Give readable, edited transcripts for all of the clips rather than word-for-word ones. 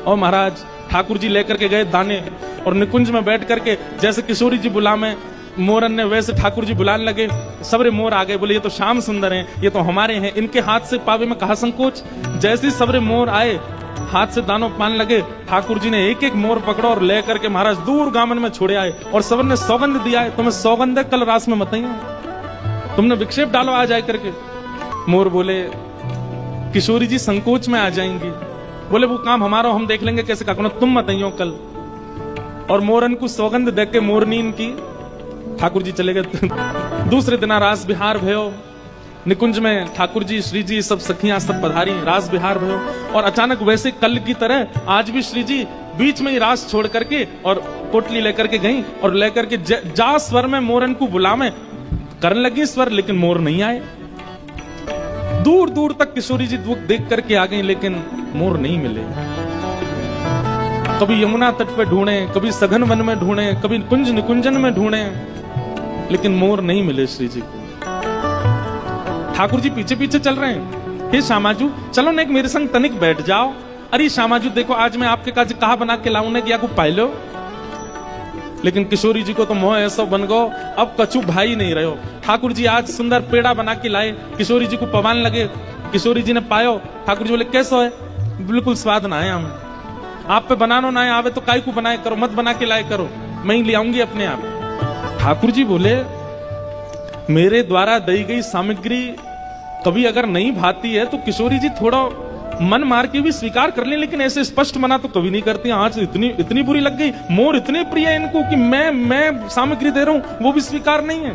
और महाराज ठाकुर जी लेकर के गए दाने और निकुंज में बैठ करके जैसे किशोरी जी बुलावे मोरन ने वैसे ठाकुर जी बुलाने लगे। सबरे मोर आ गए, बोले ये तो श्याम सुंदर हैं, ये तो हमारे हैं, इनके हाथ से पावे में कहा संकोच। जैसे सबरे मोर आए हाथ से दानों पाने लगे, ठाकुर जी ने एक एक मोर पकड़ा और ले करके महाराज दूर गामन में छोड़े आए और सब ने सौगंध दिया है, तुम्हें सौगंध है कल रास में मत तुमने विक्षेप डालो आ जाए करके। मोर बोले किशोरी जी संकोच में आ जाएंगी, बोले वो काम हमारा हम देख लेंगे कैसे का तुम मत आइयो कल। और मोरन को सौगंध देख के मोरनीन की ठाकुर जी चले गए। दूसरे दिन रास बिहार भयो, निकुंज में ठाकुर जी श्री जी सब सखियां सब पधारी, रास बिहार भयो। और अचानक वैसे कल की तरह आज भी श्री जी बीच में ही रास छोड़ करके और पोटली लेकर के गई और लेकर के जा स्वर में मोरन को बुलावे करने लगी स्वर, लेकिन मोर नहीं आए। दूर दूर तक किशोरी जी देख करके आ गई, लेकिन मोर नहीं मिले। कभी यमुना तट पे ढूंढे, कभी सघन वन में ढूंढे, कभी कुंज निकुंजन में ढूंढे, लेकिन मोर नहीं मिले श्री जी को। ठाकुर जी पीछे पीछे चल रहे हैं, हे श्यामाजू चलो ना एक मेरे संग तनिक बैठ जाओ। अरे श्यामाजू देखो आज मैं आपके काज कहा बना के लाऊं ने कि आपको पाई लो। लेकिन किशोरी जी को तो मोह ऐसा बन गो, अब कछु भाई नहीं रहो। ठाकुर जी आज सुंदर पेड़ा बना के लाए, किशोरी जी को पवान लगे। किशोरी जी ने पायो, ठाकुर जी बोले कैसा है, बिल्कुल स्वाद ना आए हमें, आप पे बनानो ना आवे तो काय को बनाए करो, मत बना के लाए करो, मैं ही ले आऊंगी अपने आप। ठाकुर जी बोले मेरे द्वारा दी गई सामग्री कभी अगर नहीं भाती है तो किशोरी जी थोड़ा मन मार के भी स्वीकार कर ले, लेकिन ऐसे स्पष्ट मना तो कभी नहीं करती। आज इतनी बुरी लग गई, मोर इतने प्रिय है इनको कि मैं सामग्री दे रहा हूं वो भी स्वीकार नहीं है।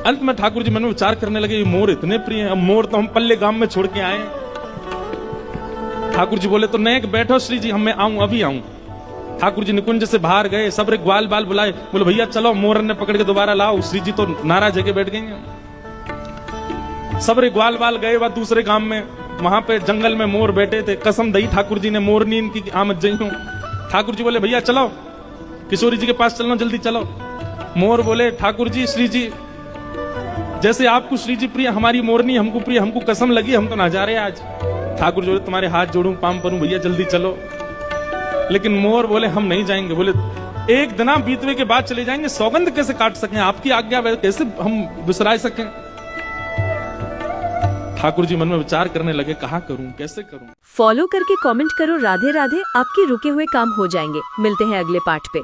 अंत में ठाकुर जी मन में विचार करने लगे मोर इतने प्रिय है, अब मोर तो हम पल्ले गांव में छोड़ के आए। ठाकुर जी बोले तो नेक बैठो श्री जी, मैं आऊं अभी आऊं। ठाकुर जी निकुंज से बाहर गए, सबरे ग्वाल बाल बुलाए, बोले भैया चलो मोरन ने पकड़ के दोबारा लाओ। श्री जी तो नाराज होके बैठ गई। सबरे ग्वाल बाल गए वह दूसरे गांव में, वहां पे जंगल में मोर बैठे थे। कसम दई ठाकुर जी ने मोरनी इनकी आमद जई हूं। ठाकुर जी बोले भैया चलो किशोरी जी के पास चलो, जल्दी चलो। मोर बोले ठाकुर जी श्री जी जैसे आपको श्री जी प्रिय हमारी मोरनी हमको प्रिय, हमको कसम लगी हम तो ना जा रहे आज। ठाकुर जी बोले तुम्हारे हाथ जोड़ूं पाम परूं भैया जल्दी चलो। लेकिन मोर बोले हम नहीं जाएंगे, बोले एक दिन बीतवे के बाद चले जाएंगे, सौगंध कैसे काट सकें, आपकी आज्ञा कैसे हम विसरा सकें। ठाकुर जी मन में विचार करने लगे कहा करूं कैसे करूं। फॉलो करके कमेंट करो राधे राधे, आपके रुके हुए काम हो जाएंगे। मिलते हैं अगले पार्ट पे।